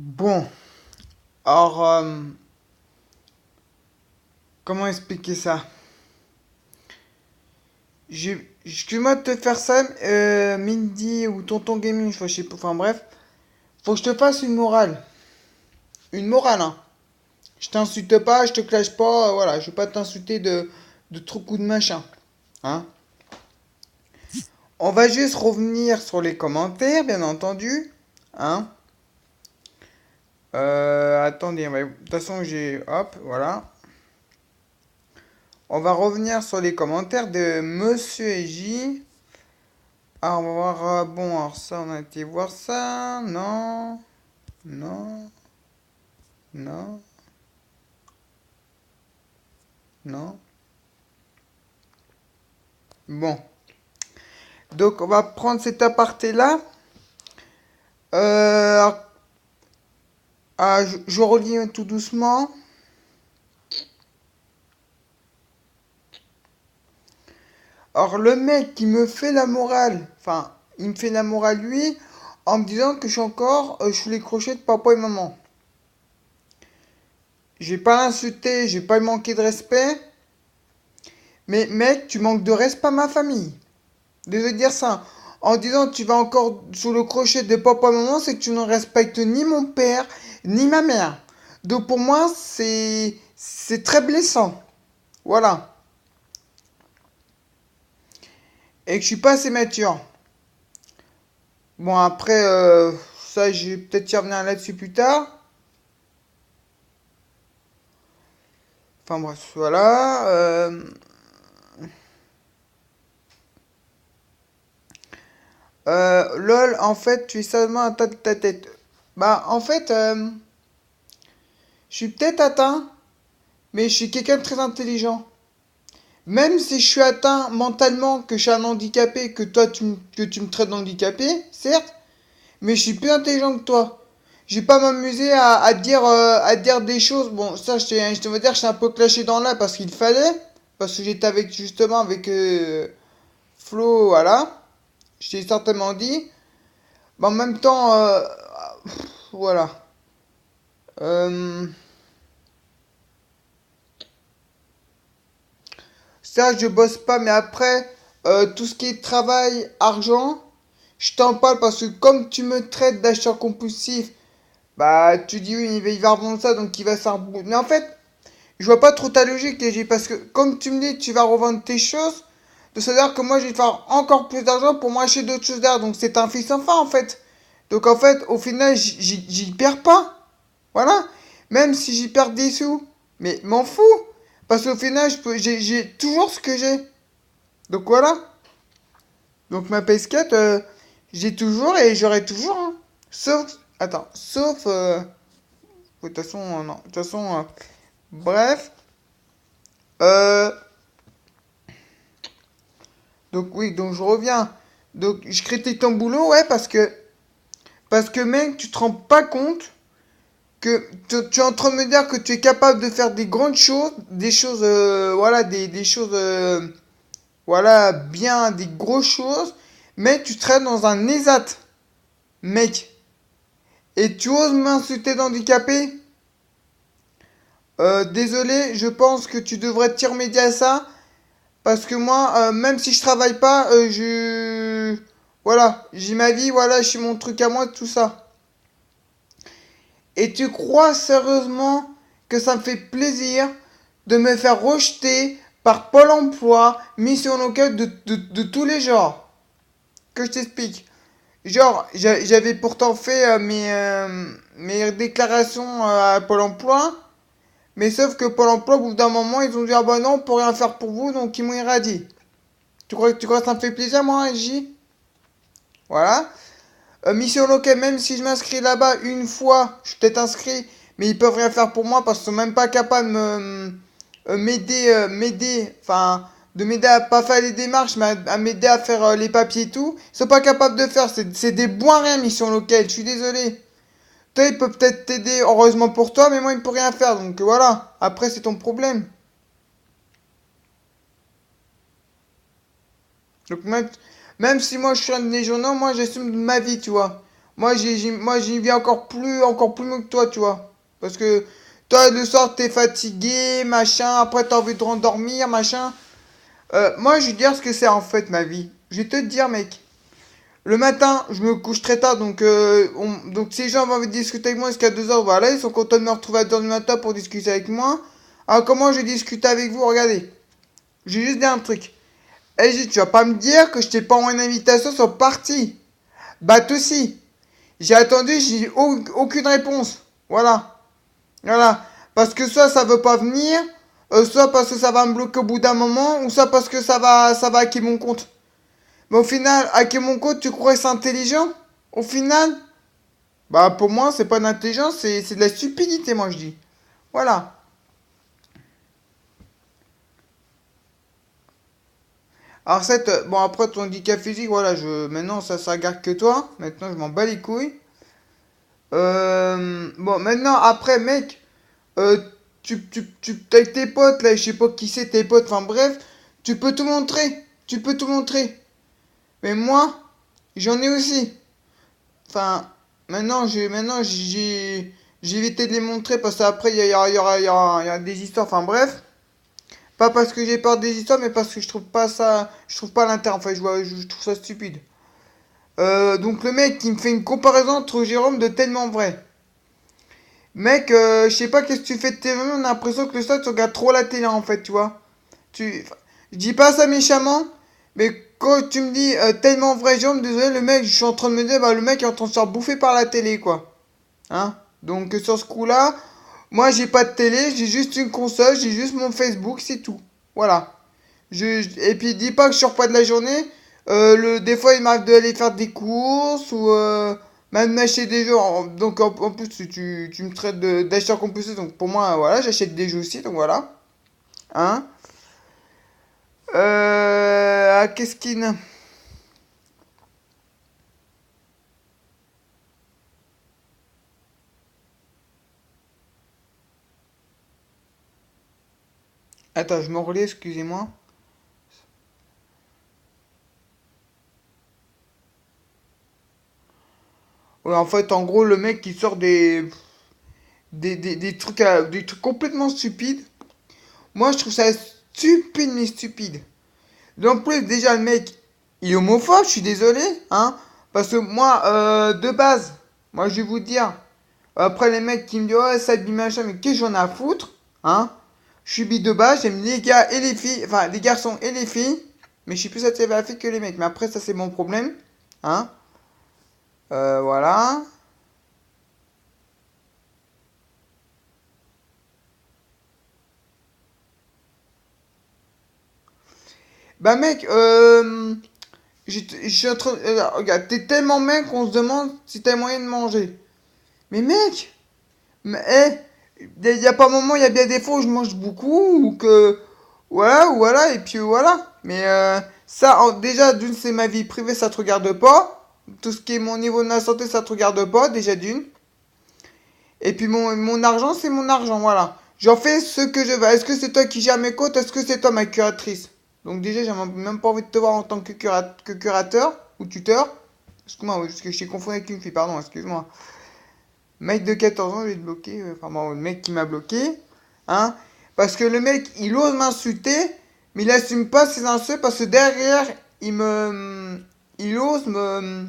Bon, alors, comment expliquer ça? Excuse-moi de te faire ça, Mindy ou Tonton Gaming, je sais pas, enfin bref. Faut que je te fasse une morale. Une morale, hein. Je t'insulte pas, je te clash pas, voilà, je vais pas t'insulter de trucs ou de machin. Hein? On va juste revenir sur les commentaires, bien entendu. Hein? Attendez, de toute façon, j'ai. Hop, voilà. On va revenir sur les commentaires de Monsieur J. Ah, on va voir. Bon, alors ça, on a été voir ça. Non, non, non, non. Bon. Donc, on va prendre cet aparté-là. Euh, je relis tout doucement. Alors, le mec qui me fait la morale, enfin, il me fait la morale lui, en me disant que je suis encore sous les crochets de papa et maman. J'ai pas insulté, j'ai pas manqué de respect, mais mec, tu manques de respect à ma famille. De dire ça en disant que tu vas encore sous le crochet de papa et maman, c'est que tu ne respectes ni mon père, ni ma mère. Donc pour moi, c'est très blessant. Voilà. Et que je suis pas assez mature. Bon, après, ça, je vais peut-être y revenir là-dessus plus tard. Enfin bref, voilà. Lol, en fait, tu es seulement atteint de ta tête. Bah, en fait, je suis peut-être atteint, mais je suis quelqu'un de très intelligent. Même si je suis atteint mentalement, que je suis un handicapé, que toi que tu me traites d'handicapé, certes, mais je suis plus intelligent que toi. Je vais pas m'amuser à dire des choses. Bon, ça, je te veux dire, je suis un peu clashé dans là parce qu'il fallait. Parce que j'étais avec, justement, avec Flo, voilà. Je t'ai certainement dit. Mais en même temps, voilà. Euh, Ça, je bosse pas, mais après, tout ce qui est travail, argent, je t'en parle parce que comme tu me traites d'acheteur compulsif, bah tu dis oui, il va revendre ça, donc il va s'arbouer. Mais en fait, je vois pas trop ta logique, TJ, parce que comme tu me dis que tu vas revendre tes choses, de ça veut dire que moi je vais te faire encore plus d'argent pour m'acheter d'autres choses derrière, donc c'est un fils sans fin en fait. Donc en fait, au final, j'y perds pas. Voilà. Même si j'y perds des sous. Mais m'en fous. Parce qu'au final, j'ai toujours ce que j'ai. Donc voilà. Donc ma PS4, j'ai toujours et j'aurai toujours. Hein. Sauf. Attends. Sauf. De toute façon, non. De toute façon. Bref. Euh, donc oui, donc je reviens. Donc je critique ton boulot, ouais, parce que. Parce que mec, tu te rends pas compte que tu es en train de me dire que tu es capable de faire des grandes choses, des choses, voilà, des choses, voilà, bien, des grosses choses, mais tu traînes dans un ESAT, mec. Et tu oses m'insulter d'handicapé. Désolé, je pense que tu devrais te remédier à ça. Parce que moi, même si je travaille pas, Voilà, j'ai ma vie, voilà, j'ai mon truc à moi, tout ça. Et tu crois sérieusement que ça me fait plaisir de me faire rejeter par Pôle emploi, mission locale de tous les genres? Que je t'explique. Genre, j'avais pourtant fait mes déclarations à Pôle emploi, mais sauf que Pôle emploi, au bout d'un moment, ils ont dit ah bah non, on peut rien faire pour vous, donc ils m'ont irradié. Tu crois que ça me fait plaisir, moi, J? Voilà. Mission locale, même si je m'inscris là-bas une fois, je suis peut-être inscrit, mais ils peuvent rien faire pour moi parce qu'ils sont même pas capables de m'aider, enfin, de m'aider à pas faire les démarches, mais à m'aider à faire les papiers et tout. Ils sont pas capables de faire, c'est des bois rien, mission locale, je suis désolé. Toi, il peut peut-être t'aider, heureusement pour toi, mais moi, il peut rien faire, donc voilà. Après, c'est ton problème. Donc, même si moi, je suis un des journaux, moi, j'assume ma vie, tu vois. Moi, j'y vais encore plus mieux que toi, tu vois. Parce que toi, le soir, t'es fatigué, machin. Après, t'as envie de rendormir, machin. Moi, je vais te dire ce que c'est en fait ma vie. Je vais te dire, mec. Le matin, je me couche très tard, donc si les gens ont envie de discuter avec moi jusqu'à 2 heures, voilà, ils sont contents de me retrouver à 2 heures du matin pour discuter avec moi. Alors, comment je vais discuter avec vous? Regardez, j'ai juste dit un truc. Eh, tu vas pas me dire que je t'ai pas envoyé une invitation sur parti. Bah, toi aussi. J'ai attendu, j'ai aucune réponse. Voilà. Voilà. Parce que soit ça veut pas venir, soit parce que ça va me bloquer au bout d'un moment, ou soit parce que ça va hacker mon compte. Mais au final, hacker mon compte, tu crois que c'est intelligent? Au final, bah pour moi, c'est pas de l'intelligence, c'est de la stupidité, moi je dis. Voilà. Alors bon après ton handicap physique, voilà, maintenant ça regarde que toi. Maintenant je m'en bats les couilles. Bon maintenant après mec, euh, avec tes potes là, je sais pas qui c'est tes potes, enfin bref, tu peux tout montrer. Tu peux tout montrer. Mais moi, j'en ai aussi. Enfin, maintenant j'ai évité de les montrer parce qu'après il y aura des histoires. Enfin bref, pas parce que j'ai peur des histoires, mais parce que je trouve pas l'intérêt. Enfin, je trouve ça stupide. Donc le mec qui me fait une comparaison entre Jérôme de tellement vrai. Mec, je sais pas qu'est-ce que tu fais de tes journées, on a l'impression que le soir tu regardes trop la télé en fait, tu vois. Enfin, je dis pas ça méchamment, mais quand tu me dis tellement vrai, Jérôme, désolé, le mec, je suis en train de me dire, bah le mec est en train de se faire bouffer par la télé, quoi. Hein? Donc sur ce coup-là, moi j'ai pas de télé, j'ai juste une console, j'ai juste mon Facebook, c'est tout. Voilà. Et puis dis pas que je sors pas de la journée. Des fois il m'arrive d'aller faire des courses ou même m'acheter des jeux. Donc en plus tu me traites d'acheteur compulsif. Donc pour moi voilà, j'achète des jeux aussi. Donc voilà. Hein? Qu'est-ce qu'il y a? Attends, je me relais, excusez-moi. Ouais, en fait, en gros, le mec qui sort des trucs complètement stupides. Moi, je trouve ça stupide, mais stupide. Donc, plus, déjà, le mec, il est homophobe, je suis désolé, hein. Parce que moi, de base, moi, je vais vous dire, après les mecs qui me disent, ouais, ça dit machin, mais qu'est-ce que j'en ai à foutre, hein. Je suis bi de base, j'aime les gars et les filles, enfin, les garçons et les filles, mais je suis plus attiré vers la fille que les mecs. Mais après, ça, c'est mon problème, hein. Voilà. Bah, mec, je suis en train. Regarde, t'es tellement mec qu'on se demande si t'as moyen de manger. Mais mec, il y a pas un moment, il y a bien des fois où je mange beaucoup ou que. Voilà, ou voilà, et puis voilà. Mais ça, déjà, d'une, c'est ma vie privée, ça te regarde pas. Tout ce qui est mon niveau de ma santé, ça te regarde pas, déjà d'une. Et puis mon argent, c'est mon argent, voilà. J'en fais ce que je veux. Est-ce que c'est toi qui gères mes comptes? Est-ce que c'est toi ma curatrice? Donc déjà, j'ai même pas envie de te voir en tant que curateur ou tuteur. Excuse-moi, oui, parce que je suis confondu avec une fille, pardon, excuse-moi. Mec de 14 ans, je vais te bloquer. Enfin bon, le mec qui m'a bloqué. Hein? Parce que le mec, il ose m'insulter, mais il assume pas ses insultes parce que derrière, il ose me.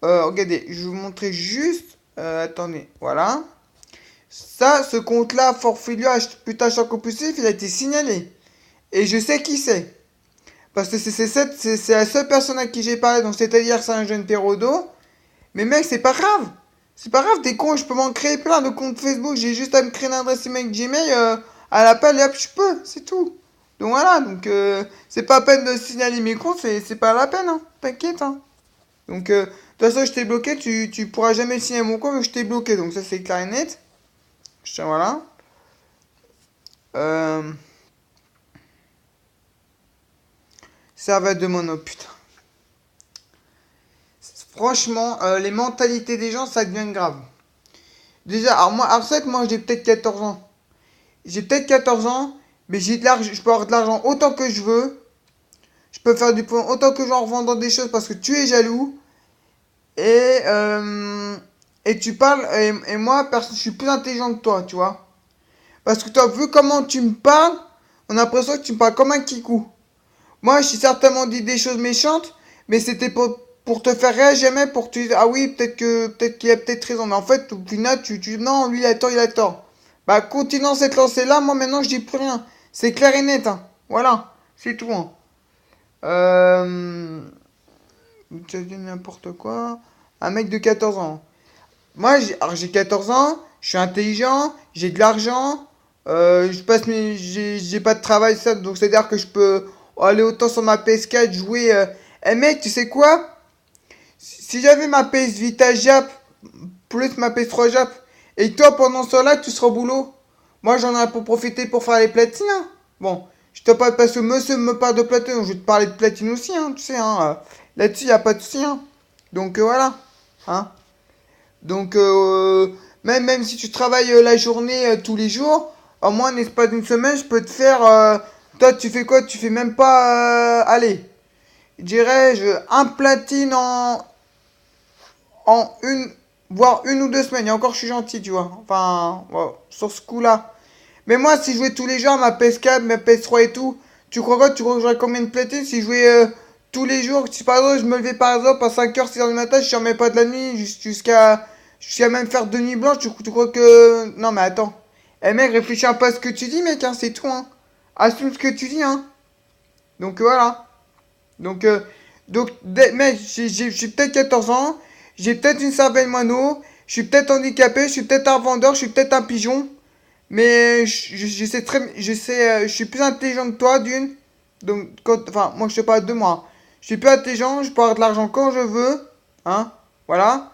Regardez, je vais vous montrer juste. Attendez, voilà. Ça, ce compte-là, Forfilio, putain, choc compulsif, il a été signalé. Et je sais qui c'est. Parce que c'est la seule personne à qui j'ai parlé, donc c'est-à-dire que c'est un jeune pérodo. Mais mec, c'est pas grave. C'est pas grave, t'es con, je peux m'en créer plein de comptes Facebook. J'ai juste à me créer une adresse email Gmail, à l'appel et hop, je peux, c'est tout. Donc voilà, donc c'est pas la peine de signaler mes comptes, c'est pas la peine, hein. T'inquiète, hein. Donc, de toute façon, je t'ai bloqué, tu pourras jamais signer mon compte, mais je t'ai bloqué, donc ça c'est clair et net. Voilà. Euh, Servette de mono, putain. Franchement, les mentalités des gens, ça devient grave. Déjà, alors c'est vrai que moi j'ai peut-être 14 ans. J'ai peut-être 14 ans, mais j'ai de l'argent, je peux avoir de l'argent autant que je veux. Je peux faire du point autant que j'en revendant des choses parce que tu es jaloux. Et, euh, et tu parles, et moi, je suis plus intelligent que toi, tu vois. Parce que toi, vu comment tu me parles, on a l'impression que tu me parles comme un kikou. Moi, j'ai certainement dit des choses méchantes, mais c'était pour te faire réagir, jamais pour te dire, ah oui, peut-être qu'il a peut-être raison. Mais en fait, au final, non, lui, il a tort, il a tort. Bah, continuant cette lancée-là, moi, maintenant, je dis plus rien. C'est clair et net, hein. Voilà, c'est tout, hein. Euh, tu as dit n'importe quoi. Un mec de 14 ans. Moi, alors j'ai 14 ans, je suis intelligent, j'ai de l'argent, je passe j'ai pas de travail, ça, donc c'est-à-dire que je peux aller autant sur ma PS4, jouer. Eh mec, tu sais quoi? Si j'avais ma PS Vita Jap, plus ma PS3 Jap, et toi pendant ce temps-là, tu seras au boulot, moi j'en ai pour profiter pour faire les platines, hein. Bon, je te parle parce que monsieur me parle de platine, donc je vais te parler de platine aussi, hein, tu sais, hein. Là-dessus, y a pas de souci, hein. Donc voilà, hein. Donc, même si tu travailles la journée tous les jours, au moins, n'est-ce pas d'une semaine, je peux te faire. Toi, tu fais quoi? Tu fais même pas. Allez, dirais-je, un platine en une. Voire une ou deux semaines. Et encore, je suis gentil, tu vois. Enfin, ouais, sur ce coup-là. Mais moi, si je jouais tous les jours, ma PS4, ma PS3 et tout, tu crois quoi? Tu crois que j'aurais combien de platines si je jouais tous les jours? Si par exemple, je me levais par exemple à 5h, 6h du matin, je dormais pas de la nuit jusqu'à même faire de nuit blanche, tu crois que. Non, mais attends. Eh mec, réfléchis un peu à ce que tu dis, mec, hein, c'est tout, hein. Assume ce que tu dis, hein. Donc voilà. Donc, mec, j'ai peut-être 14 ans, j'ai peut-être une cervelle moineau, je suis peut-être handicapé, je suis peut-être un vendeur, je suis peut-être un pigeon. Mais je sais très, je suis plus intelligent que toi d'une. Donc, enfin, moi je te parle de moi. Je suis plus intelligent, je peux avoir de l'argent quand je veux, hein, voilà.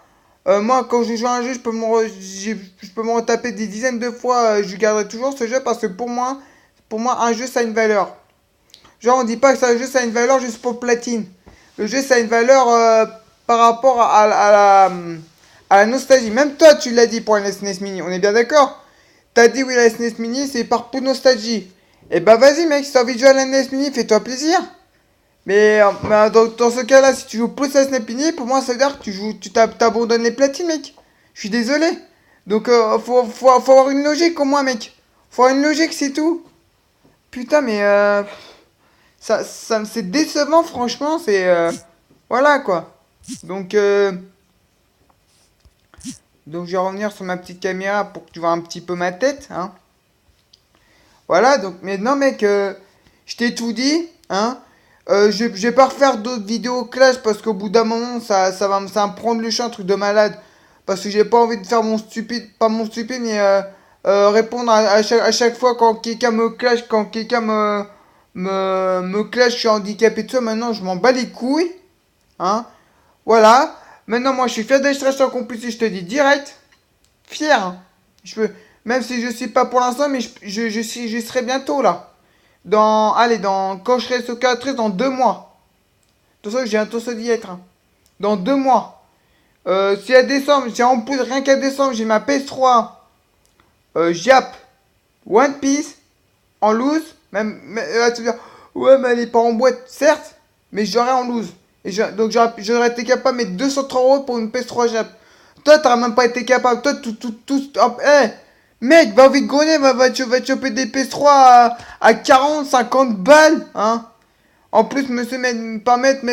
Moi, quand je joue à un jeu, je peux me retaper des dizaines de fois. Je garderai toujours ce jeu parce que pour moi, un jeu ça a une valeur. Genre, on dit pas que un jeu ça a une valeur juste pour platine. Le jeu ça a une valeur par rapport à la nostalgie. Même toi, tu l'as dit pour un SNES Mini. On est bien d'accord? T'as dit oui, la SNES Mini, c'est par pure nostalgie. Et bah vas-y mec, si t'as envie de jouer à la SNES Mini, fais-toi plaisir. Mais dans ce cas-là, si tu joues plus à la SNES Mini, pour moi ça veut dire que t'abandonnes les platines mec. Je suis désolé. Donc faut avoir une logique au moins mec. Faut avoir une logique, c'est tout. Putain mais c'est décevant franchement, c'est voilà quoi. Donc donc je vais revenir sur ma petite caméra pour que tu vois un petit peu ma tête, hein. Voilà, donc maintenant, mec, je t'ai tout dit, hein. Je vais pas refaire d'autres vidéos clash parce qu'au bout d'un moment, ça va me prendre le champ, un truc de malade. Parce que j'ai pas envie de faire mon stupide, pas mon stupide, mais répondre à chaque fois quand quelqu'un me clash, quand quelqu'un me clash, je suis handicapé et tout ça. Maintenant, je m'en bats les couilles, hein. Voilà. Maintenant, moi, je suis fier d'être resté en complicité, je te dis direct. Fier, hein. Je peux, même si je suis pas pour l'instant, mais je serai bientôt là. Quand je serai cicatrice dans 2 mois. De toute façon, j'ai un taux d'y être, hein. Dans 2 mois. Si à décembre, si en plus rien qu'à décembre, j'ai ma PS3, Jap, One Piece, en loose, tu vas dire, ouais, mais elle est pas en boîte, certes, mais j'aurais en loose. Donc j'aurais été capable de mettre 203 € pour une PS3 Jap. Toi, t'aurais même pas été capable. Toi, mec, va vite grogner, va te choper des PS3 à 40, 50 balles, hein. En plus, monsieur, pas mettre,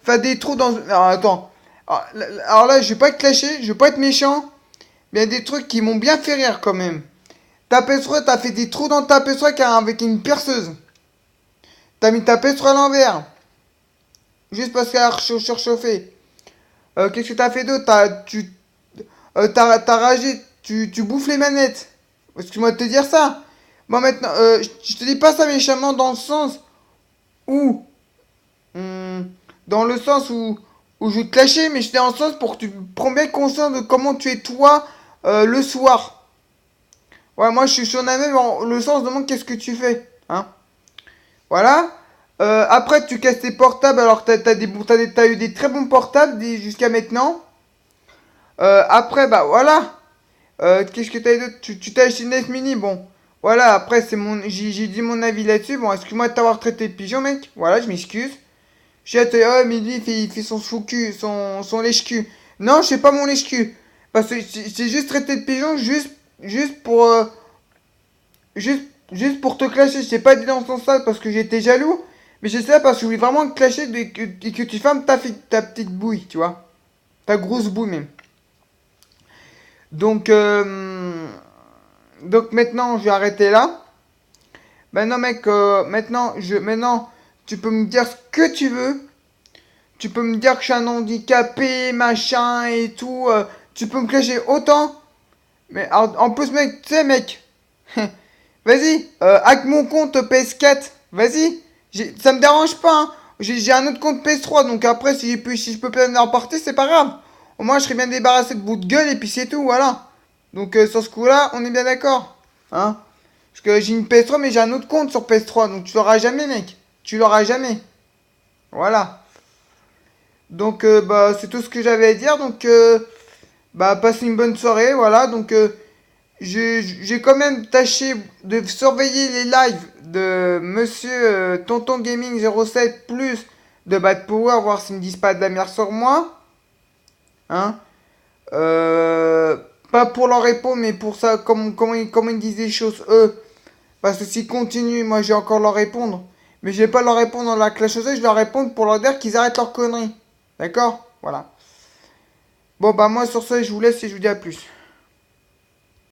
faire des trous dans. Alors, attends. Alors là, je vais pas être clasher, je vais pas être méchant. Mais il y a des trucs qui m'ont bien fait rire quand même. Ta PS3, t'as fait des trous dans ta PS3 avec une perceuse. T'as mis ta PS3 à l'envers. Juste parce qu'elle a surchauffé. Qu'est-ce que t'as fait d'autre? T'as ragé, tu bouffes les manettes. Excuse-moi de te dire ça. Moi maintenant, je te dis pas ça méchamment dans le sens où. hum, Dans le sens où je vais te clasher, mais je te dis en sens pour que tu prends bien conscience de comment tu es toi le soir. Ouais, moi je suis sur la même, le sens demande qu'est-ce que tu fais. Hein. Voilà. Après, tu casses tes portables alors que t'as eu des très bons portables jusqu'à maintenant. Après, bah voilà. Qu'est-ce que t'as d'autre? Tu t'as acheté une NES Mini, bon. Voilà, après, j'ai dit mon avis là-dessus. Bon, excuse-moi de t'avoir traité de pigeon, mec. Voilà, je m'excuse. J'ai hâte, oh, mais lui, il fait son fou cul, son lèche-cul. Non, je sais pas mon lèche-cul. Parce que j'ai juste traité de pigeon juste pour juste juste pour te clasher. Je t'ai pas dit dans ce sens-là parce que j'étais jaloux, mais j'ai ça parce que je voulais vraiment te clasher et que tu fermes ta petite bouille, tu vois. Ta grosse bouille même. Donc donc maintenant, je vais arrêter là. Maintenant mec, maintenant tu peux me dire ce que tu veux. Tu peux me dire que je suis un handicapé, machin et tout. Tu peux me clasher autant. Mais en plus, mec, tu sais, mec, vas-y, hack mon compte PS4. Vas-y. Ça me dérange pas, hein. J'ai un autre compte PS3, donc après, si je peux pas l'emporter, c'est pas grave. Au moins, je serais bien débarrassé de bout de gueule et puis c'est tout, voilà. Donc, sur ce coup-là, on est bien d'accord. Hein. Parce que j'ai une PS3, mais j'ai un autre compte sur PS3, donc tu l'auras jamais, mec. Tu l'auras jamais. Voilà. Donc, bah, c'est tout ce que j'avais à dire. Donc, bah, passez une bonne soirée, voilà. Donc, j'ai quand même tâché de surveiller les lives de monsieur Tonton Gaming 07 plus de Bad Power, voir s'ils me disent pas de la merde sur moi. Hein. Euh, Pas pour leur répondre, mais pour ça, comment ils disent les choses, eux. Parce que s'ils continuent, moi, je vais encore leur répondre. Mais je vais pas leur répondre dans la clash royale, je vais leur répondre pour leur dire qu'ils arrêtent leurs conneries. D'accord. Voilà. Bon, bah, moi, sur ça, je vous laisse et je vous dis à plus.